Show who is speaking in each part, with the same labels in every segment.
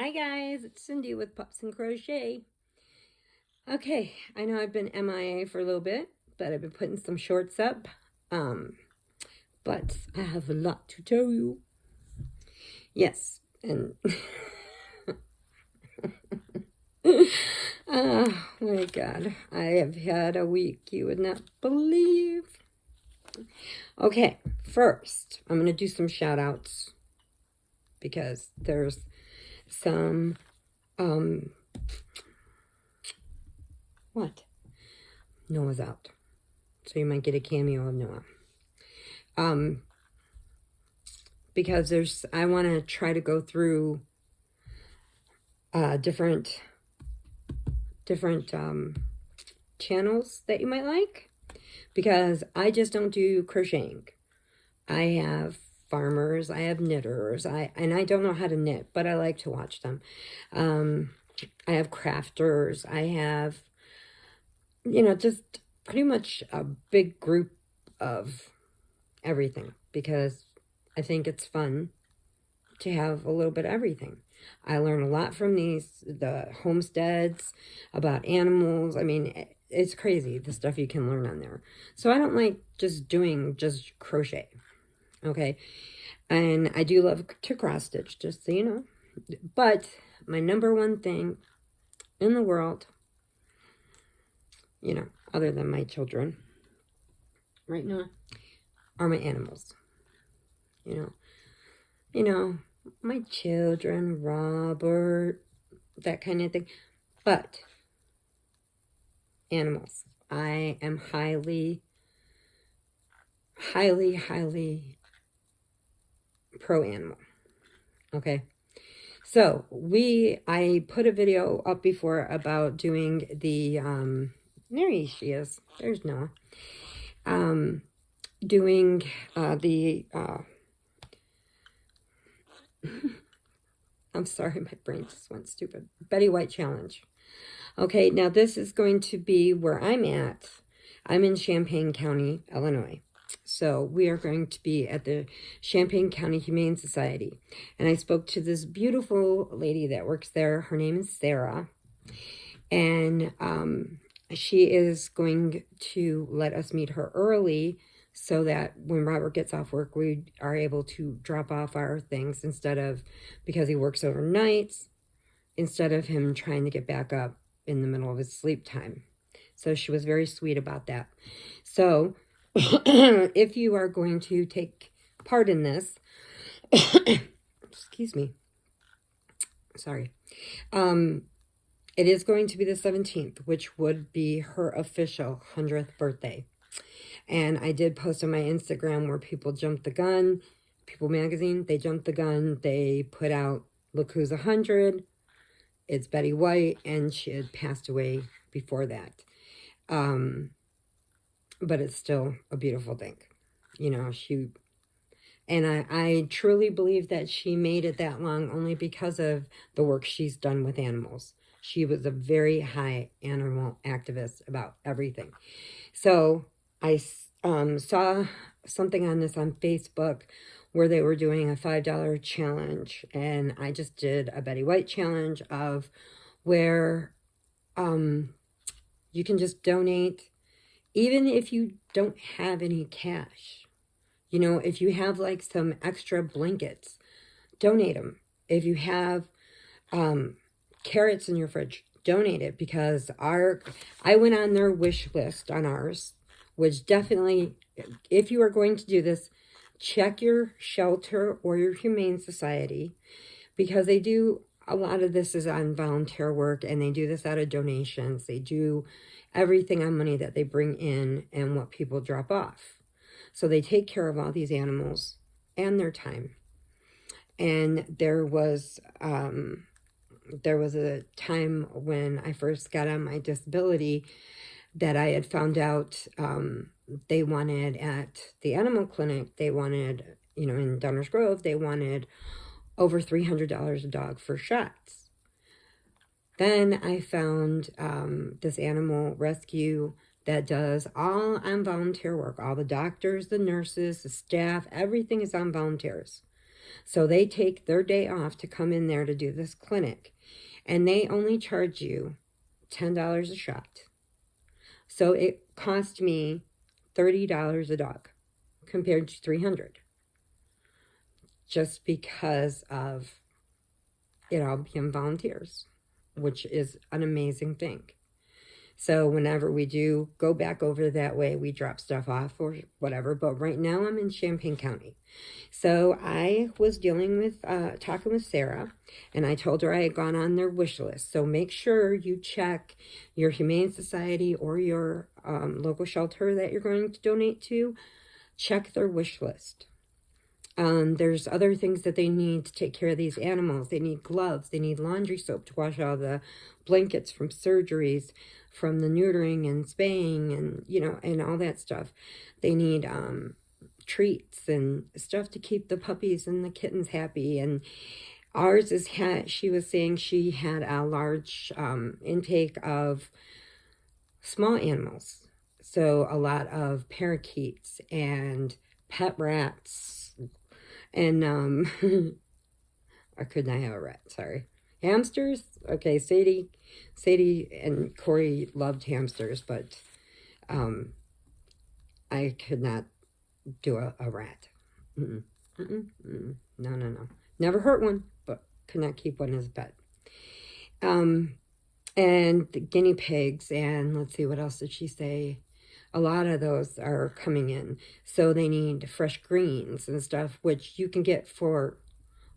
Speaker 1: Hi guys, it's Cindy with Pups and Crochet. Okay, I know I've been MIA for a little bit, but I've been putting some shorts up. But I have a lot to tell you. Yes, and oh my God, I have had a week you would not believe. Okay, first, I'm going to do some shout outs because there's some, what? Noah's out. So you might get a cameo of Noah. Because I want to try to go through different channels that you might like, because I just don't do crocheting. I have farmers, I have knitters, and I don't know how to knit, but I like to watch them. I have crafters, I have, just pretty much a big group of everything, because I think it's fun to have a little bit of everything. I learn a lot from the homesteads, about animals. I mean, it's crazy the stuff you can learn on there. So I don't like just doing crochet, okay? And I do love to cross stitch, just so you know. But my number one thing in the world, other than my children right now, are my animals. My children, Robert, that kind of thing. But animals, I am highly, highly, highly pro animal. Okay. So I put a video up before about doing the, there she is. There's Noah. Doing the, I'm sorry, my brain just went stupid. Betty White Challenge. Okay, now this is going to be where I'm at. I'm in Champaign County, Illinois. So we are going to be at the Champaign County Humane Society. And I spoke to this beautiful lady that works there. Her name is Sarah. And she is going to let us meet her early, so that when Robert gets off work, we are able to drop off our things because he works overnights, instead of him trying to get back up in the middle of his sleep time. So she was very sweet about that. So if you are going to take part in this, excuse me, sorry, it is going to be the 17th, which would be her official 100th birthday. And I did post on my Instagram where people jumped the gun. People Magazine, they jumped the gun. They put out, look who's 100. It's Betty White, and she had passed away before that. But it's still a beautiful thing. I truly believe that she made it that long only because of the work she's done with animals. She was a very high animal activist about everything. So I saw something on Facebook where they were doing a $5 challenge, and I just did a Betty White challenge of where you can just donate, even if you don't have any cash. If you have like some extra blankets, donate them. If you have carrots in your fridge, donate it, because I went on their wish list on ours, which definitely, if you are going to do this, check your shelter or your Humane Society, because they do, a lot of this is on volunteer work, and they do this out of donations. They do everything on money that they bring in and what people drop off. So they take care of all these animals and their time. And there was a time when I first got on my disability that I had found out they wanted at the animal clinic, they wanted, in Downers Grove, they wanted over $300 a dog for shots. Then I found this animal rescue that does all on volunteer work. All the doctors, the nurses, the staff, everything is on volunteers. So they take their day off to come in there to do this clinic. And they only charge you $10 a shot. So it cost me $30 a dog compared to $300. Just because of it all being volunteers, which is an amazing thing. So whenever we do go back over that way, we drop stuff off or whatever. But right now I'm in Champaign County. So I was dealing with, talking with Sarah, and I told her I had gone on their wish list. So make sure you check your Humane Society or your local shelter that you're going to donate to. Check their wish list. There's other things that they need to take care of these animals. They need gloves. They need laundry soap to wash all the blankets from surgeries, from the neutering and spaying and, you know, and all that stuff. They need treats and stuff to keep the puppies and the kittens happy. And ours is, she was saying she had a large intake of small animals. So a lot of parakeets and pet rats. And, I could not have a rat, sorry. Hamsters? Okay, Sadie and Corey loved hamsters, but, I could not do a rat. No. Never hurt one, but could not keep one as a pet. And the guinea pigs, and let's see, what else did she say? A lot of those are coming in. So they need fresh greens and stuff, which you can get for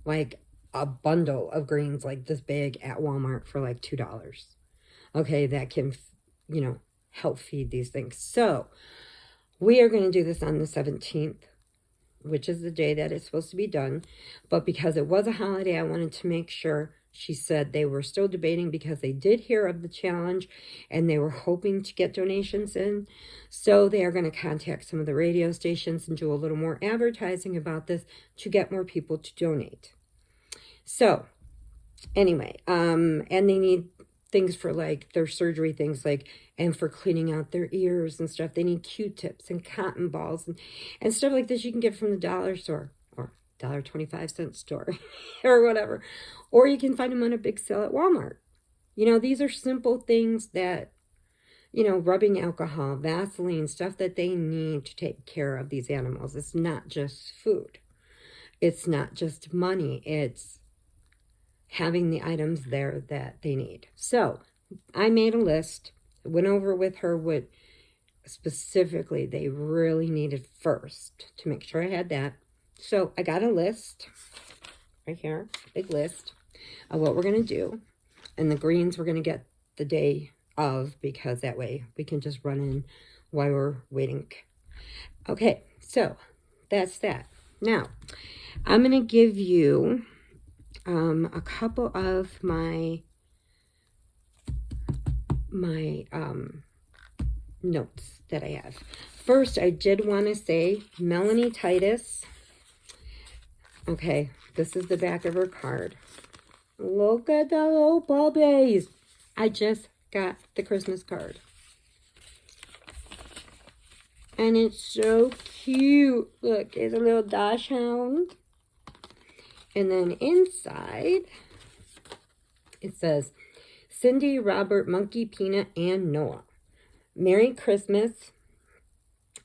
Speaker 1: like a bundle of greens like this big at Walmart for like $2. Okay, that can, you know, help feed these things. So we are going to do this on the 17th, which is the day that it's supposed to be done. But because it was a holiday, I wanted to make sure. She said they were still debating because they did hear of the challenge and they were hoping to get donations in. So they are going to contact some of the radio stations and do a little more advertising about this to get more people to donate. So anyway, and they need things for like their surgery things, like, and for cleaning out their ears and stuff. They need Q-tips and cotton balls and stuff like this you can get from the dollar store or $1.25 store or whatever. Or you can find them on a big sale at Walmart. You know, these are simple things that, you know, rubbing alcohol, Vaseline, stuff that they need to take care of these animals. It's not just food. It's not just money. It's having the items there that they need. So I made a list, went over with her what specifically they really needed first to make sure I had that. So I got a list right here, big list of what we're going to do. And the greens we're going to get the day of, because that way we can just run in while we're waiting. Okay, so that's that. Now, I'm going to give you a couple of my notes that I have. First, I did want to say Melanie Titus. Okay, this is the back of her card. Look at the little puppies. I just got the Christmas card. And it's so cute. Look, it's a little dachshund. And then inside, it says, Cindy, Robert, Monkey, Peanut, and Noah. Merry Christmas,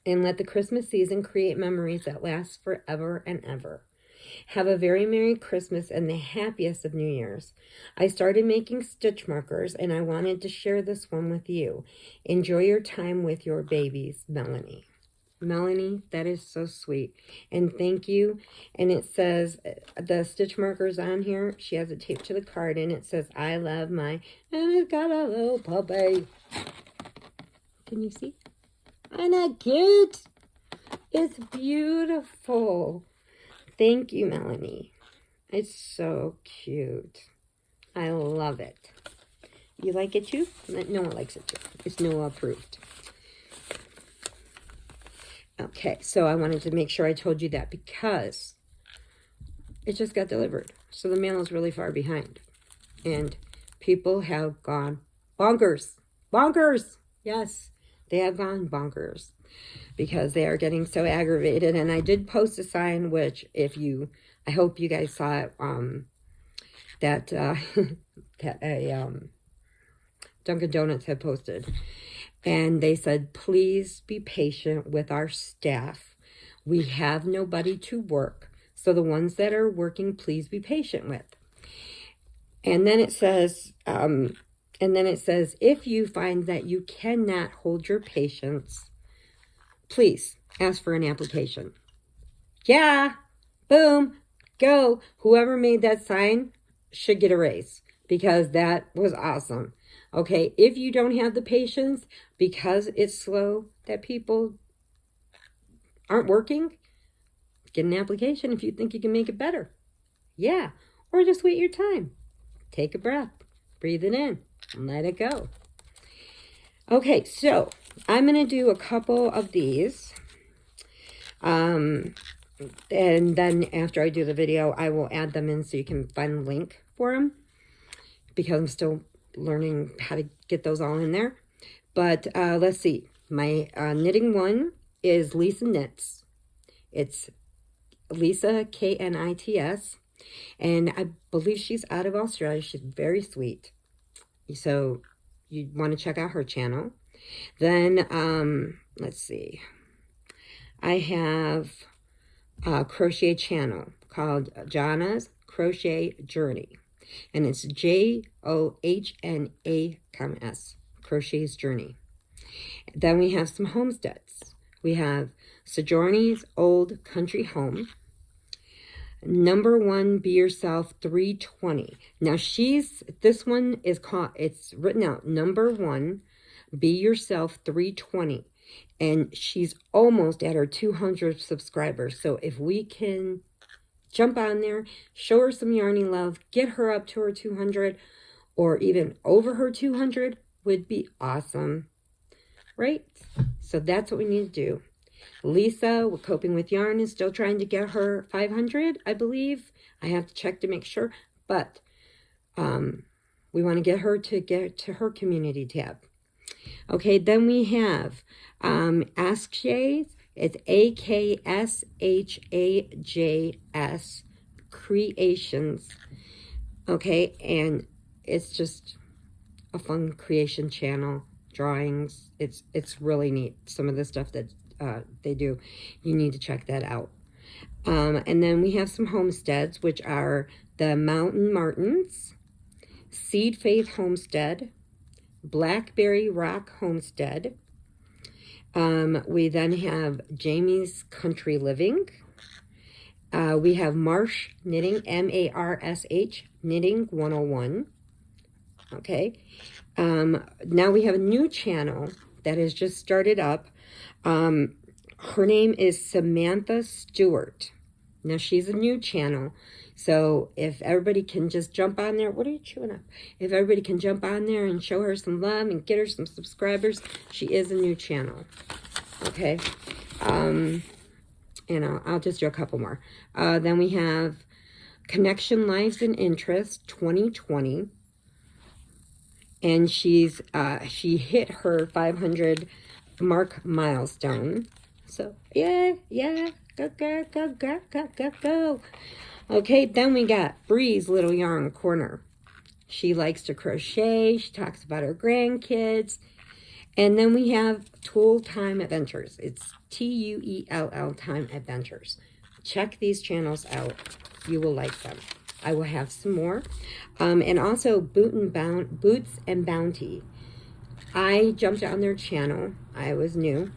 Speaker 1: and let the Christmas season create memories that last forever and ever. Have a very Merry Christmas and the happiest of New Year's. I started making stitch markers, and I wanted to share this one with you. Enjoy your time with your babies, Melanie. Melanie, that is so sweet. And thank you. And it says, the stitch markers on here, she has it taped to the card, and it says, I love my, and it's got a little puppy. Can you see? Isn't that cute? It's beautiful. Thank you, Melanie. It's so cute. I love it. You like it too? Noah likes it too. It's Noah approved. Okay, so I wanted to make sure I told you that because it just got delivered. So the mail is really far behind. And people have gone bonkers. Bonkers! Yes, they have gone bonkers because they are getting so aggravated. And I did post a sign, which if you, I hope you guys saw it, that Dunkin' Donuts had posted. And they said, please be patient with our staff. We have nobody to work. So the ones that are working, please be patient with. And then it says, if you find that you cannot hold your patience, please ask for an application. Yeah, boom, go. Whoever made that sign should get a raise, because that was awesome. Okay, if you don't have the patience because it's slow that people aren't working, get an application if you think you can make it better. Yeah, or just wait your time. Take a breath, breathe it in, and let it go. Okay, so I'm going to do a couple of these. And then after I do the video, I will add them in so you can find the link for them, because I'm still learning how to get those all in there. But let's see. My knitting one is Lisa Knits. It's Lisa, Knits. And I believe she's out of Australia. She's very sweet. So you want to check out her channel. Then, let's see. I have a crochet channel called Jana's Crochet Journey. And it's JOHNA_S, Crochet's Journey. Then we have some homesteads. We have Sojourner's Old Country Home. Number 1, Be Yourself 320. Now this one is called, it's written out, Number 1, Be Yourself 320. And she's almost at her 200 subscribers. So if we can jump on there, show her some yarning love, get her up to her 200, or even over her 200, would be awesome. Right? So that's what we need to do. Lisa, with Coping with Yarn, is still trying to get her 500, I believe. I have to check to make sure. But we want to get to her community tab. Okay, then we have Ask Shays. It's AKSHAJS Creations. Okay, and it's just a fun creation channel. Drawings. It's really neat. Some of the stuff that they do, you need to check that out. And then we have some homesteads, which are the Mountain Martins, Seed Faith Homestead, Blackberry Rock Homestead. We then have Jamie's Country Living. We have Marsh Knitting, MARSH Knitting 101. Okay. Now we have a new channel that has just started up. Her name is Samantha Stewart. Now she's a new channel. So if everybody can just jump on there, what are you chewing up? If everybody can jump on there and show her some love and get her some subscribers, she is a new channel. Okay. And I'll just do a couple more. Then we have Connection Lives and Interests 2020. And she hit her 500 mark milestone. So yeah, go, go, go, go, go, go, go. Okay, then we got Bree's Little Yarn Corner. She likes to crochet. She talks about her grandkids. And then we have Tulle Time Adventures. It's TUELL Time Adventures. Check these channels out. You will like them. I will have some more. And also Boots and Bounty. I jumped on their channel. I was new.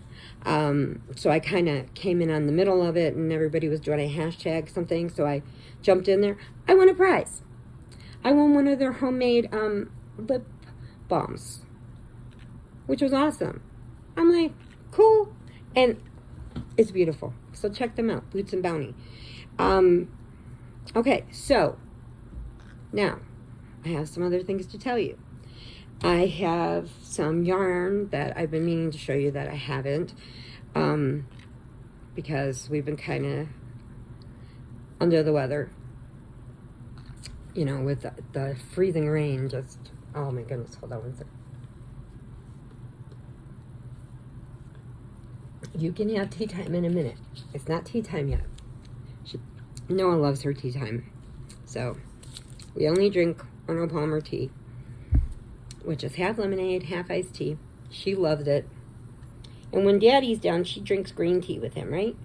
Speaker 1: So I kind of came in on the middle of it, and everybody was doing a hashtag something. So I jumped in there. I won a prize. I won one of their homemade lip balms, which was awesome. I'm like, cool. And it's beautiful. So check them out. Boots and Bounty. Okay, so now I have some other things to tell you. I have some yarn that I've been meaning to show you that I haven't, because we've been kind of under the weather, you know, with the freezing rain. Just, oh my goodness, hold on one second. You can have tea time in a minute. It's not tea time yet. Noah loves her tea time. So we only drink Arnold Palmer tea, which is half lemonade, half iced tea. She loves it. And when Daddy's down, she drinks green tea with him, right?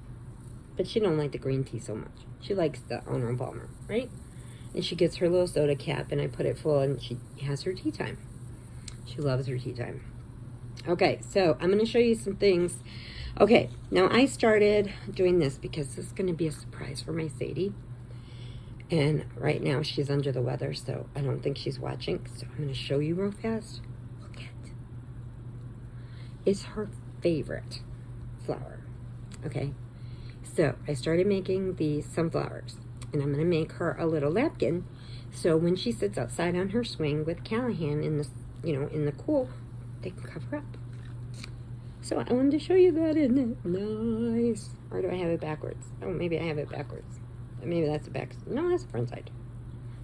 Speaker 1: But she don't like the green tea so much. She likes the Arnold Palmer, right? And she gets her little soda cap, and I put it full, and she has her tea time. She loves her tea time. Okay, so I'm going to show you some things. Okay, now I started doing this because this is going to be a surprise for my Sadie. And right now she's under the weather, so I don't think she's watching. So I'm going to show you real fast. Look at. It's her favorite flower. Okay, so I started making these sunflowers. And I'm going to make her a little napkin. So when she sits outside on her swing with Callahan in the, in the cool, they can cover up. So I wanted to show you that, isn't it nice? Or do I have it backwards? Oh, maybe I have it backwards. Maybe that's the back. No, that's the front side.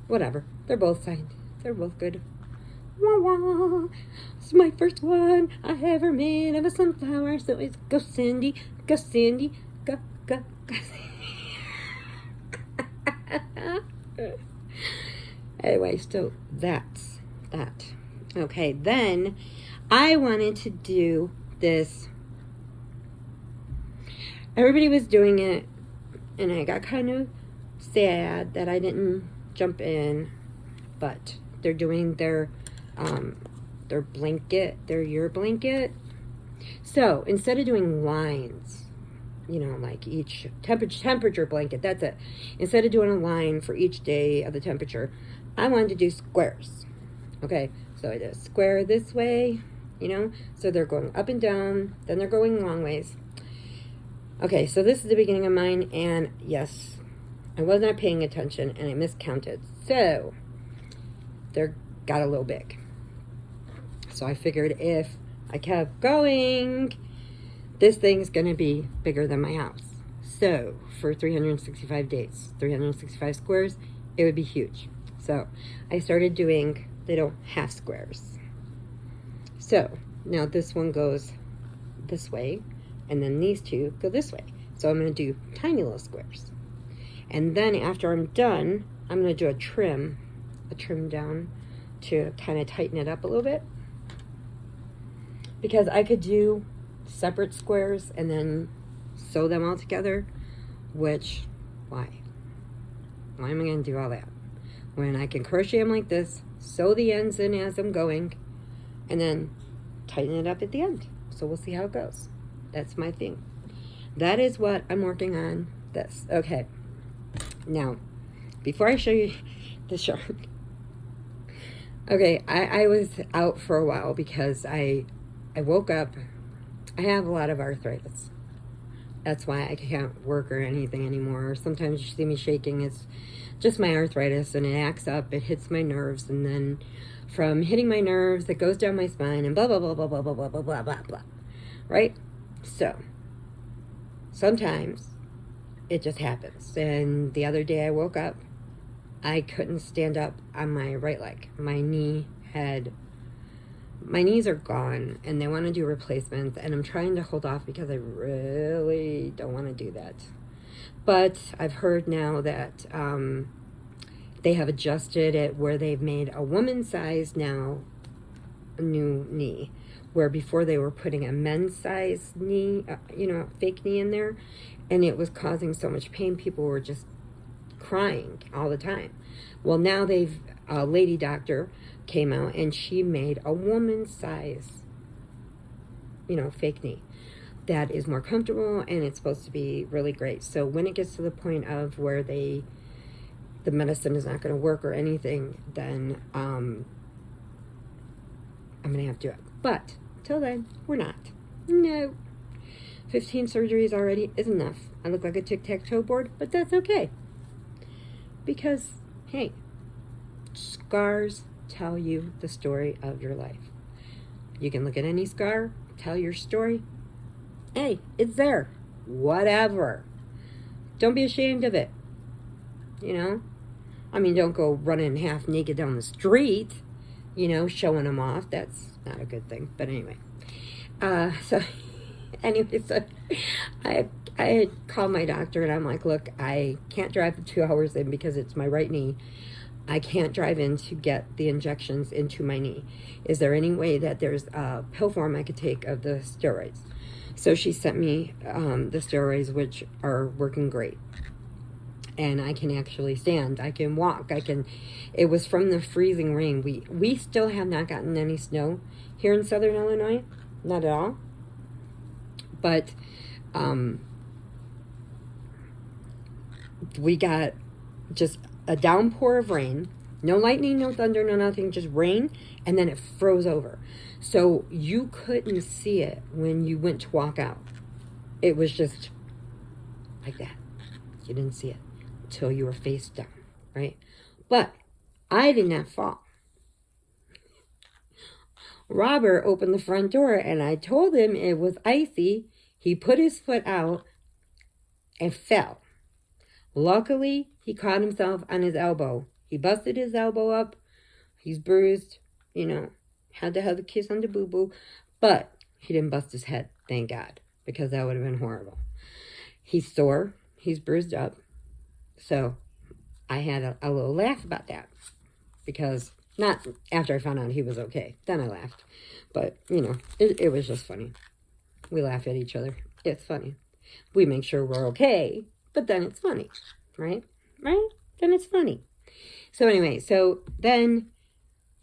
Speaker 1: Whatever. They're both sides. They're both good. Wah wah. It's my first one I ever made of a sunflower. So it's go Cindy, go Cindy, go, go, go Cindy. Anyway, so that's that. Okay, then I wanted to do this. Everybody was doing it, and I got kind of sad that I didn't jump in, but they're doing their blanket, their year blanket. So instead of doing lines, like each temperature blanket, that's it. Instead of doing a line for each day of the temperature, I wanted to do squares. Okay, so I did a square this way, so they're going up and down, then they're going long ways. Okay, so this is the beginning of mine, and yes, I was not paying attention, and I miscounted. So, they got a little big. So I figured if I kept going, this thing's going to be bigger than my house. So, for 365 days, 365 squares, it would be huge. So, I started doing little half squares. So, now this one goes this way, and then these two go this way. So I'm going to do tiny little squares. And then after I'm done, I'm going to do a trim down to kind of tighten it up a little bit. Because I could do separate squares and then sew them all together, which, why? Why am I going to do all that? When I can crochet them like this, sew the ends in as I'm going, and then tighten it up at the end. So we'll see how it goes. That's my thing. That is what I'm working on. This. Okay. Now, before I show you the shark. Okay, I was out for a while because I woke up. I have a lot of arthritis. That's why I can't work or anything anymore. Sometimes you see me shaking. It's just my arthritis, and it acts up. It hits my nerves, and then from hitting my nerves, it goes down my spine, and blah, blah, blah, blah, blah, blah, blah, blah, blah, blah, blah. Right? So, sometimes it just happens. And the other day I woke up, I couldn't stand up on my right leg. My knees are gone, and they want to do replacements, and I'm trying to hold off because I really don't want to do that. But I've heard now that they have adjusted it where they've made a woman's size now a new knee, where before they were putting a men's size knee, fake knee in there, and it was causing so much pain. People were just crying all the time. Well, now a lady doctor came out, and she made a woman's size, fake knee that is more comfortable, and it's supposed to be really great. So when it gets to the point of where the medicine is not going to work or anything, then I'm going to have to do it. But till then, we're not. No. 15 surgeries already is enough. I look like a tic-tac-toe board, but that's okay. Because, hey, scars tell you the story of your life. You can look at any scar, tell your story. Hey, it's there. Whatever. Don't be ashamed of it. Don't go running half naked down the street, showing them off. That's not a good thing. But anyway. So, Anyway, so I had called my doctor and I'm like, look, I can't drive the 2 hours in because it's my right knee. I can't drive in to get the injections into my knee. Is there any way that there's a pill form I could take of the steroids? So she sent me the steroids, which are working great. And I can actually stand. I can walk. It was from the freezing rain. We still have not gotten any snow here in Southern Illinois. Not at all. But we got just a downpour of rain. No lightning, no thunder, no nothing, just rain, and then it froze over. So you couldn't see it when you went to walk out. It was just like that. You didn't see it until you were face down, right? But I did not fall. Robert opened the front door, and I told him it was icy. He put his foot out and fell. Luckily, he caught himself on his elbow. He busted his elbow up. He's bruised, had to have a kiss on the boo-boo. But he didn't bust his head, thank God, because that would have been horrible. He's sore. He's bruised up. So I had a little laugh about that. Because, not after I found out he was okay. Then I laughed. But, it was just funny. We laugh at each other. It's funny. We make sure we're okay, but then it's funny, right? Right? Then it's funny. So anyway, then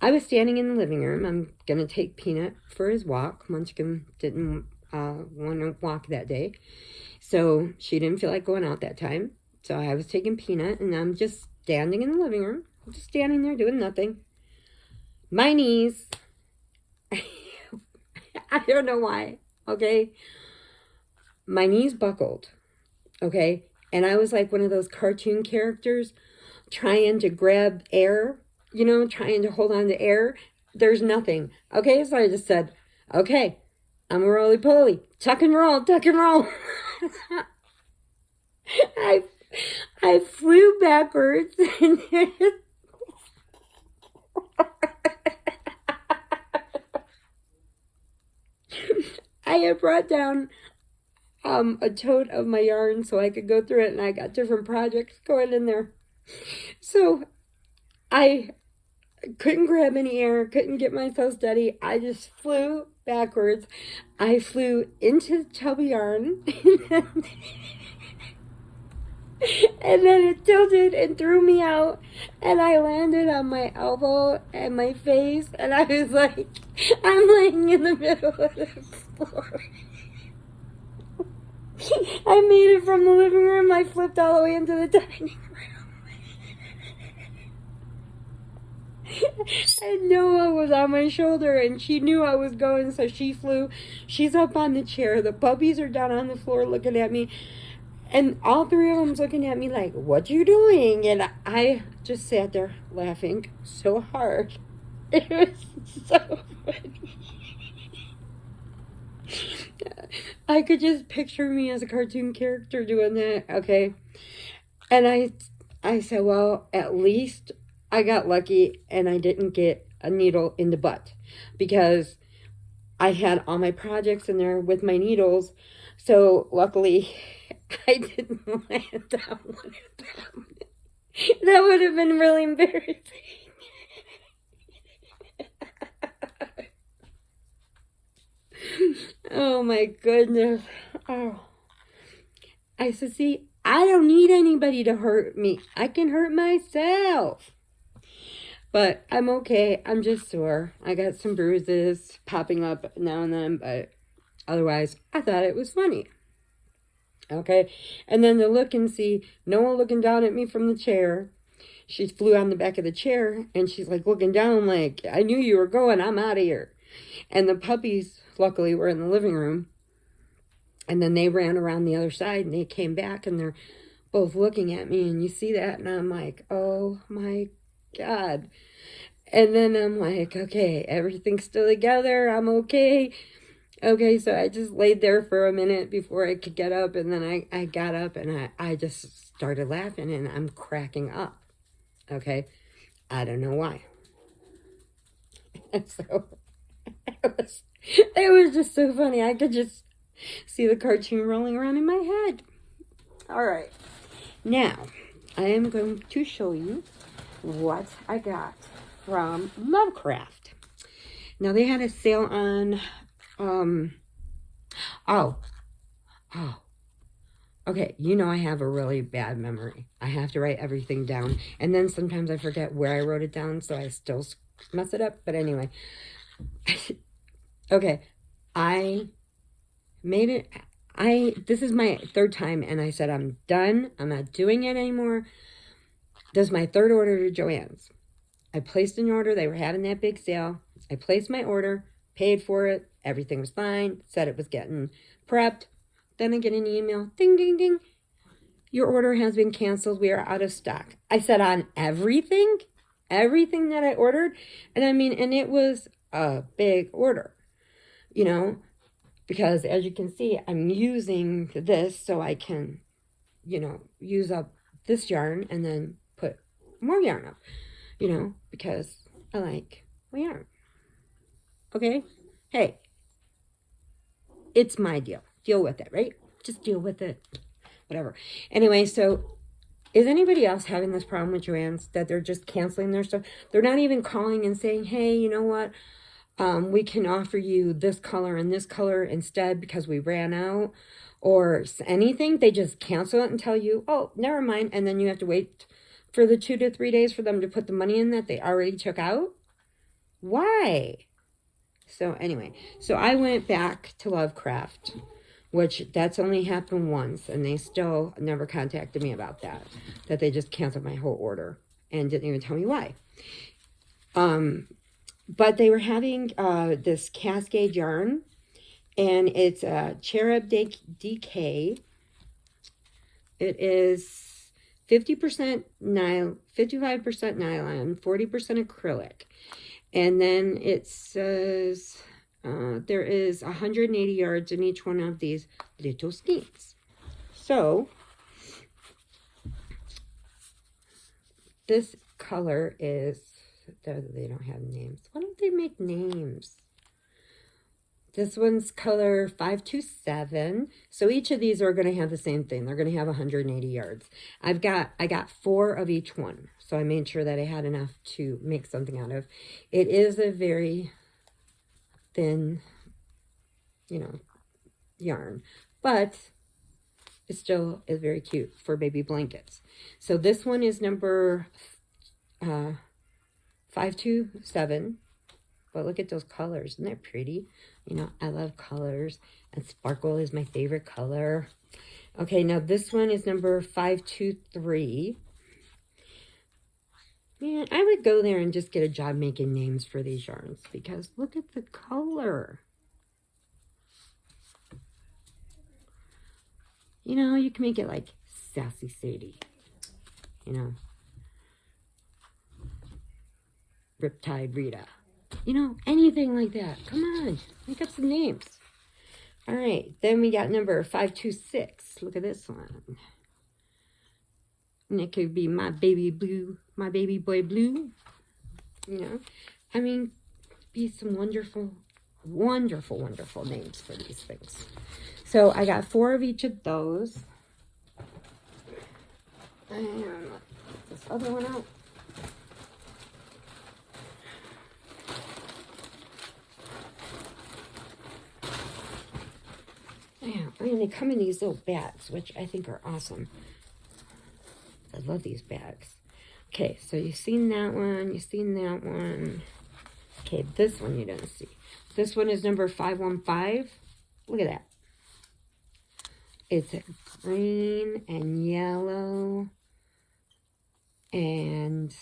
Speaker 1: I was standing in the living room. I'm going to take Peanut for his walk. Munchkin didn't want to walk that day. So she didn't feel like going out that time. So I was taking Peanut, and I'm just standing in the living room. I'm just standing there doing nothing. My knees. I don't know why. Okay. My knees buckled. Okay. And I was like one of those cartoon characters trying to grab air, trying to hold on to air. There's nothing. Okay. So I just said, okay, I'm a roly-poly. Tuck and roll, tuck and roll. I flew backwards. And I had brought down a tote of my yarn so I could go through it, and I got different projects going in there. So I couldn't grab any air, couldn't get myself steady. I just flew backwards. I flew into the tub of yarn, and then it tilted and threw me out, and I landed on my elbow and my face, and I was like, I'm laying in the middle of the floor. I made it from the living room. I flipped all the way into the dining room. And Noah was on my shoulder, and she knew I was going, so she flew. She's up on the chair. The puppies are down on the floor looking at me. And all three of them's looking at me like, what you doing? And I just sat there laughing so hard. It was so funny. I could just picture me as a cartoon character doing that, okay? And I said, well, at least I got lucky and I didn't get a needle in the butt. Because I had all my projects in there with my needles. So luckily, I didn't land on one of them. That would have been really embarrassing. Oh my goodness. Oh. I said, see, I don't need anybody to hurt me. I can hurt myself. But I'm okay. I'm just sore. I got some bruises popping up now and then, but otherwise, I thought it was funny. Okay? And then to look and see Noah looking down at me from the chair. She flew on the back of the chair, and she's like looking down like, I knew you were going. I'm out of here. And the puppies, luckily, were in the living room. And then they ran around the other side, and they came back, and they're both looking at me. And you see that, and I'm like, oh, my God. And then I'm like, okay, everything's still together. I'm okay. Okay, so I just laid there for a minute before I could get up. And then I got up, and I just started laughing, and I'm cracking up. Okay? I don't know why. And so it was just so funny. I could just See the cartoon rolling around in my head. All right. Now, I am going to show you what I got from Lovecraft. Now, they had a sale on, okay, you know I have a really bad memory. I have to write everything down, and then sometimes I forget where I wrote it down, so I still mess it up. But anyway, okay, I made it. This is my third time, and I said I'm done. I'm not doing it anymore. This is my third order to Joann's. I placed an order. They were having that big sale. I placed my order, paid for it. Everything was fine. Said it was getting prepped. Then I get an email. Ding, ding, ding. Your order has been canceled. We are out of stock. I said on everything? Everything that I ordered? And I mean, and it was a big order, you know, because as you can see, I'm using this so I can, you know, use up this yarn and then put more yarn up, you know, because I like my yarn. Okay? Hey, it's my deal. Deal with it, right? Just deal with it. Whatever. Anyway, so is anybody else having this problem with Joann's that they're just canceling their stuff? They're not even calling and saying, hey, you know what? We can offer you this color and this color instead because we ran out or anything. They just cancel it and tell you, oh, never mind. And then you have to wait for the 2 to 3 days for them to put the money in that they already took out. Why? So anyway, so I went back to Lovecraft, which that's only happened once, and they still never contacted me about that they just canceled my whole order and didn't even tell me why. But they were having this Cascade yarn, and it's a Cherub Decay. It is 50% nylon, 55% nylon, 40% acrylic. And then it says there is 180 yards in each one of these little skeins. So this color is, they don't have names. Why don't they make names? This one's color 527. So each of these are going to have the same thing. They're going to have 180 yards. I got 4 of each one. So I made sure that I had enough to make something out of. It is a very thin, you know, yarn, but it still is very cute for baby blankets. So this one is number 527. But look at those colors. Isn't that pretty? You know, I love colors. And sparkle is my favorite color. Okay, now this one is number 523. Man, I would go there and just get a job making names for these yarns. Because look at the color. You know, you can make it like Sassy Sadie. You know. Riptide Rita. You know, anything like that. Come on, make up some names. All right, then we got number 526. Look at this one. And it could be my baby blue, my baby boy blue. You know, I mean, be some wonderful, wonderful, wonderful names for these things. So I got 4 of each of those. And get this other one out. Yeah, and they come in these little bags, which I think are awesome. I love these bags. Okay, so you've seen that one. You've seen that one. Okay, this one you didn't see. This one is number 515. Look at that. It's green and yellow and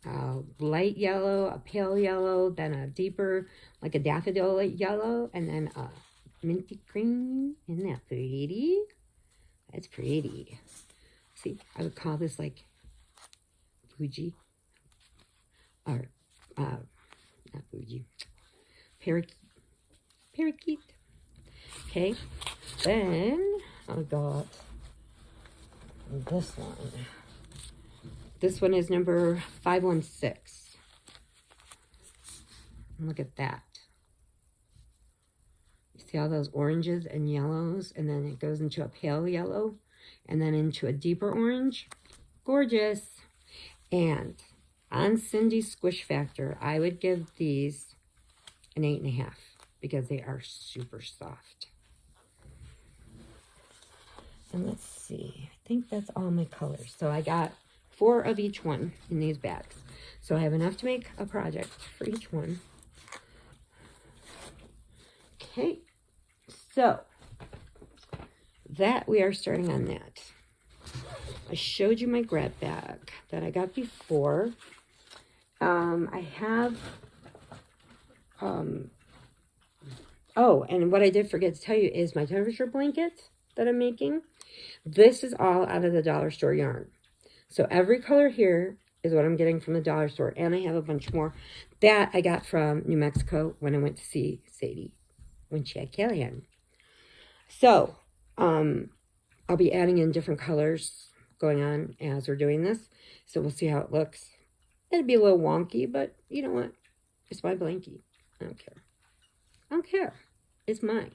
Speaker 1: a light yellow, a pale yellow, then a deeper, like a daffodil yellow, and then a minty green. Isn't that pretty? That's pretty. See, I would call this like Fuji. Or, not Fuji. Parakeet. Parakeet. Okay. Then I got this one. This one is number 516. Look at that. See all those oranges and yellows, and then it goes into a pale yellow, and then into a deeper orange. Gorgeous. And on Cindy's Squish Factor, I would give these an 8.5 because they are super soft. And let's see, I think that's all my colors. So I got 4 of each one in these bags. So I have enough to make a project for each one. Okay, so that we are starting on that. I showed you my grab bag that I got before. I have, oh, and what I did forget to tell you is my temperature blanket that I'm making. This is all out of the dollar store yarn. So every color here is what I'm getting from the dollar store. And I have a bunch more that I got from New Mexico when I went to see Sadie when she had Kellyanne. So, I'll be adding in different colors going on as we're doing this. So we'll see how it looks. It'll be a little wonky, but you know what? It's my blankie. I don't care. I don't care. It's mine.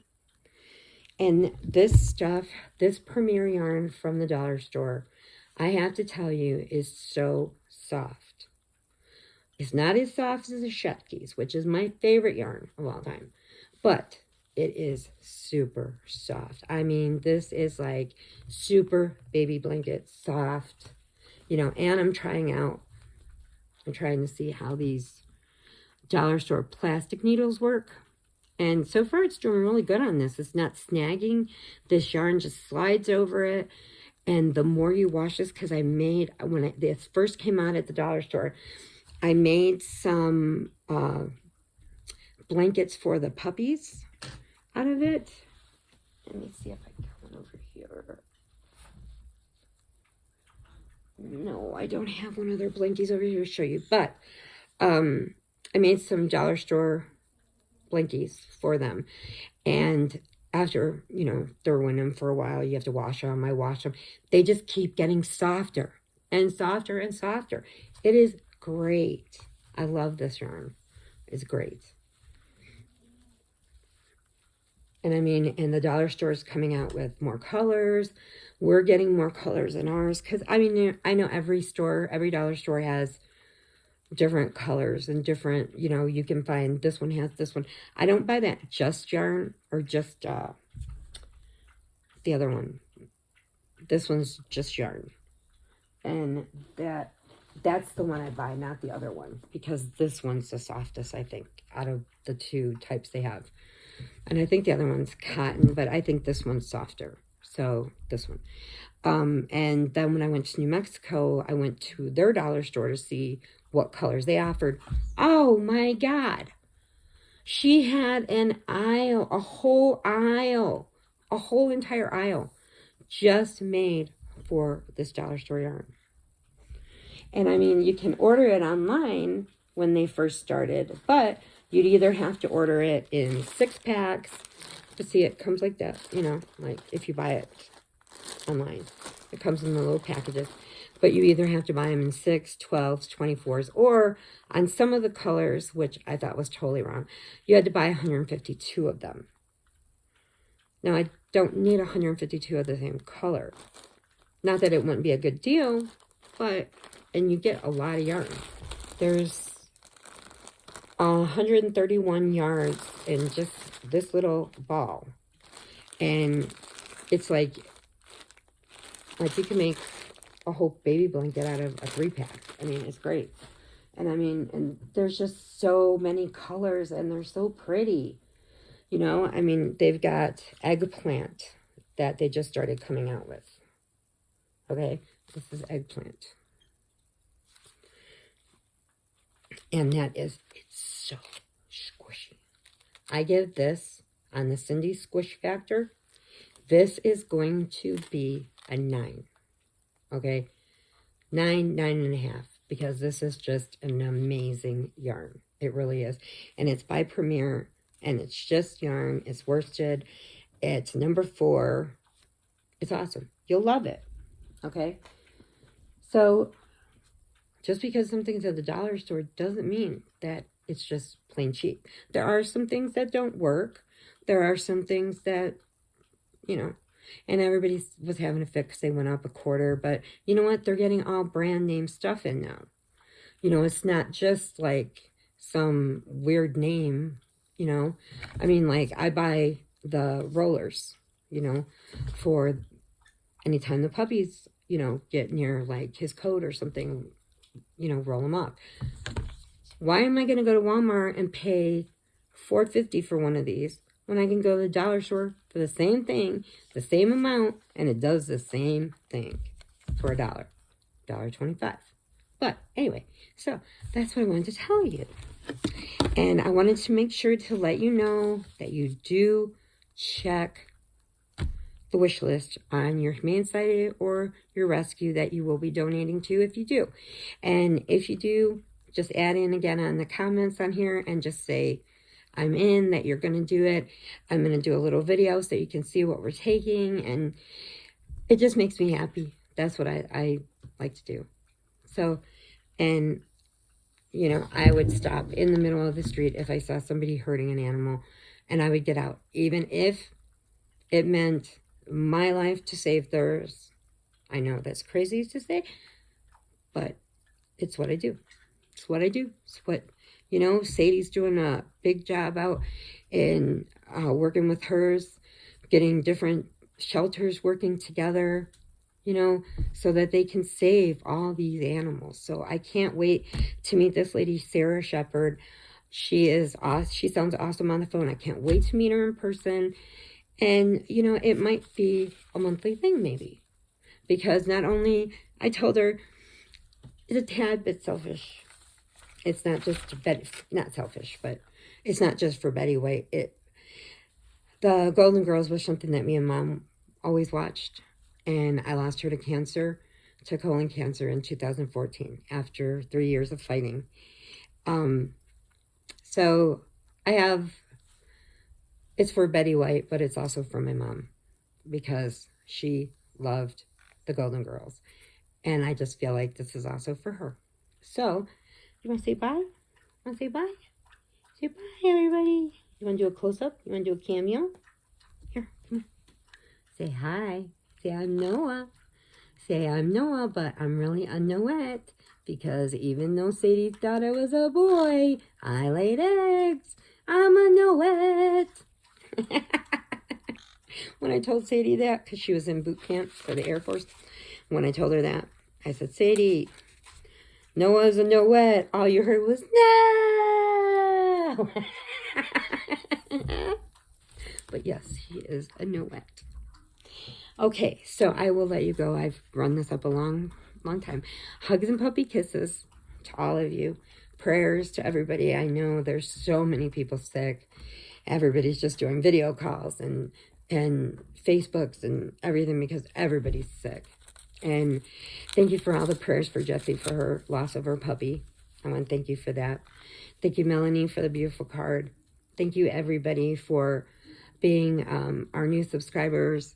Speaker 1: And this stuff, this Premier yarn from the dollar store, I have to tell you, is so soft. It's not as soft as the Shutkeys, which is my favorite yarn of all time. But it is super soft. I mean, this is like super baby blanket soft. You know, and I'm trying to see how these dollar store plastic needles work. And so far it's doing really good on this. It's not snagging. This yarn just slides over it. And the more you wash this, because I made, when this first came out at the dollar store, I made some blankets for the puppies out of it. Let me see if I got one over here. No, I don't have one of their blankies over here to show you. But I made some dollar store blankies for them. And after, you know, throwing them for a while, you have to wash them. I wash them. They just keep getting softer and softer and softer. It is great. I love this yarn. It's great. And I mean, and the dollar store is coming out with more colors. We're getting more colors in ours. Because, I mean, I know every store, every dollar store has different colors and different, you know, you can find this one has this one. I don't buy that just yarn or just the other one. This one's just yarn. And that's the one I buy, not the other one. Because this one's the softest, I think, out of the two types they have. And I think the other one's cotton, but I think this one's softer. So this one. And then when I went to New Mexico, I went to their dollar store to see what colors they offered. Oh my God. She had an aisle, a whole entire aisle just made for this dollar store yarn. And I mean, you can order it online when they first started, but you'd either have to order it in 6 packs. But see, it comes like that, you know, like if you buy it online. It comes in the little packages. But you either have to buy them in 6, 12s, 24s, or on some of the colors, which I thought was totally wrong, you had to buy 152 of them. Now, I don't need 152 of the same color. Not that it wouldn't be a good deal, but, and you get a lot of yarn. There's 131 yards in just this little ball. And it's like you can make a whole baby blanket out of a 3-pack. I mean, it's great. And I mean, and there's just so many colors and they're so pretty. You know, I mean, they've got eggplant that they just started coming out with. Okay, this is eggplant. And that is, it's so squishy. I give this on the Cindy Squish Factor. This is going to be a 9. Okay, 9.5, because this is just an amazing yarn. It really is. And it's by Premier, and it's just yarn. It's worsted. It's number 4. It's awesome. You'll love it. Okay, so just because something's at the dollar store doesn't mean that it's just plain cheap. There are some things that don't work, there are some things that, you know, and everybody was having a fit because they went up a quarter. But you know what? They're getting all brand name stuff in now. You know, it's not just like some weird name, you know. I mean, like, I buy the rollers, you know, for anytime the puppies, you know, get near, like, his coat or something, you know, roll them up. Why am I going to go to Walmart and pay $4.50 for one of these when I can go to the dollar store for the same thing, the same amount, and it does the same thing for $1, $1.25. But anyway, so that's what I wanted to tell you. And I wanted to make sure to let you know that you do check the wish list on your Humane Society or your rescue that you will be donating to if you do. And if you do, just add in again on the comments on here and just say, I'm in, that you're going to do it. I'm going to do a little video so you can see what we're taking. And it just makes me happy. That's what I like to do. So, and, you know, I would stop in the middle of the street if I saw somebody hurting an animal, and I would get out, even if it meant my life to save theirs. I know that's crazy to say, but it's what I do. It's what I do. It's what, you know, Sadie's doing a big job out in working with hers, getting different shelters working together, you know, so that they can save all these animals. So I can't wait to meet this lady, Sarah Shepherd. She is awesome. She sounds awesome on the phone. I can't wait to meet her in person. And, you know, it might be a monthly thing maybe. Because not only, I told her, it's a tad bit selfish. It's not just Betty, not selfish, but it's not just for Betty White. The Golden Girls was something that me and Mom always watched. And I lost her to cancer, to colon cancer in 2014, after 3 years of fighting. So I have, it's for Betty White, but it's also for my mom, because she loved the Golden Girls. And I just feel like this is also for her. So, you want to say bye? Want to say bye? Say bye, everybody. You want to do a close-up? You want to do a cameo? Here, come on. Say hi. Say I'm Noah. Say I'm Noah, but I'm really a Noette. Because even though Sadie thought I was a boy, I laid eggs. I'm a Noette. When I told Sadie that, because she was in boot camp for the Air Force, when I told her that, I said, Sadie, Noah's a Noette. All you heard was, no! But yes, he is a Noette. Okay, so I will let you go. I've run this up a long time. Hugs and puppy kisses to all of you. Prayers to everybody. I know there's so many people sick. Everybody's just doing video calls and Facebooks and everything because everybody's sick. And thank you for all the prayers for Jessie for her loss of her puppy. I want to thank you for that. Thank you, Melanie, for the beautiful card. Thank you, everybody, for being our new subscribers,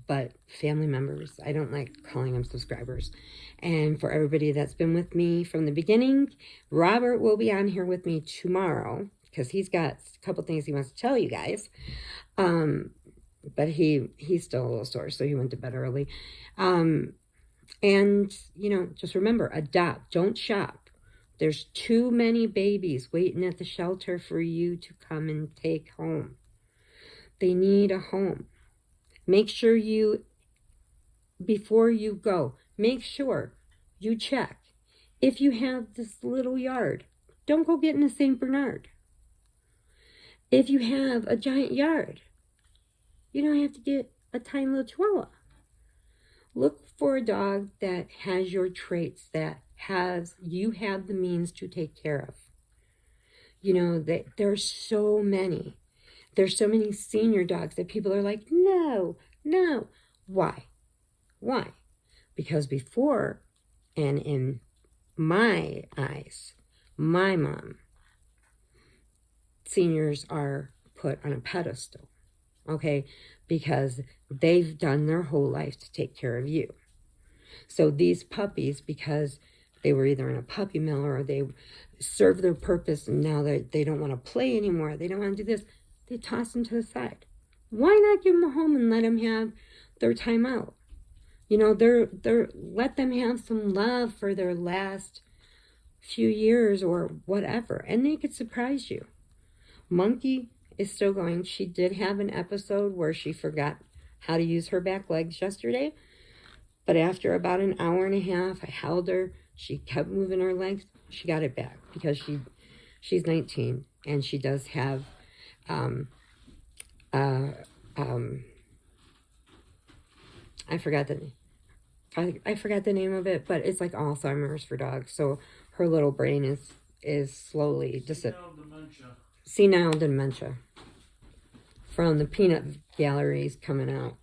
Speaker 1: but family members. I don't like calling them subscribers. And for everybody that's been with me from the beginning, Robert will be on here with me tomorrow because he's got a couple things he wants to tell you guys. But he's still a little sore, so he went to bed early. And, you know, just remember, adopt. Don't shop. There's too many babies waiting at the shelter for you to come and take home. They need a home. Make sure you, before you go, make sure you check. If you have this little yard, don't go getting a St. Bernard. If you have a giant yard, you don't have to get a tiny little Chihuahua. Look for a dog that has your traits, that you have the means to take care of. You know, there's so many. There's so many senior dogs that people are like, no. Why? Because before, and in my eyes, my mom, seniors are put on a pedestal, okay? Because they've done their whole life to take care of you. So these puppies, because they were either in a puppy mill or they served their purpose and now they don't want to play anymore, they don't want to do this, they toss them to the side. Why not give them a home and let them have their time out? You know, let them have some love for their last few years or whatever, and they could surprise you. Monkey is still going. She did have an episode where she forgot how to use her back legs yesterday, but after about an hour and a half, I held her. She kept moving her legs. She got it back because she's 19 and she does have I forgot the name of it, but it's like Alzheimer's for dogs. So her little brain is slowly senile dementia from the peanut galleries coming out.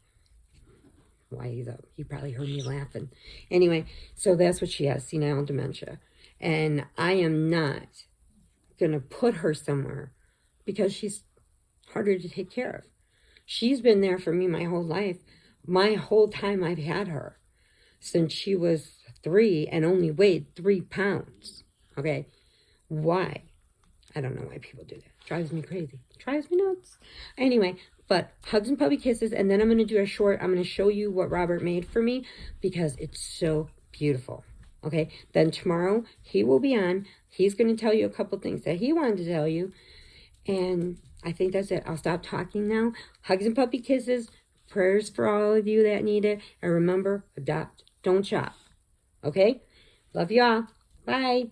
Speaker 1: Why he probably heard me laughing. Anyway, so that's what she has, senile dementia. And I am not going to put her somewhere because she's harder to take care of. She's been there for me my whole life, my whole time I've had her, since she was 3 and only weighed 3 pounds. Okay, why? I don't know why people do that. Drives me crazy. Drives me nuts. Anyway, but hugs and puppy kisses, and then I'm going to do a short. I'm going to show you what Robert made for me because it's so beautiful. Okay, then tomorrow he will be on. He's going to tell you a couple things that he wanted to tell you, and I think that's it. I'll stop talking now. Hugs and puppy kisses. Prayers for all of you that need it. And remember, adopt, don't shop. Okay? Love y'all. Bye.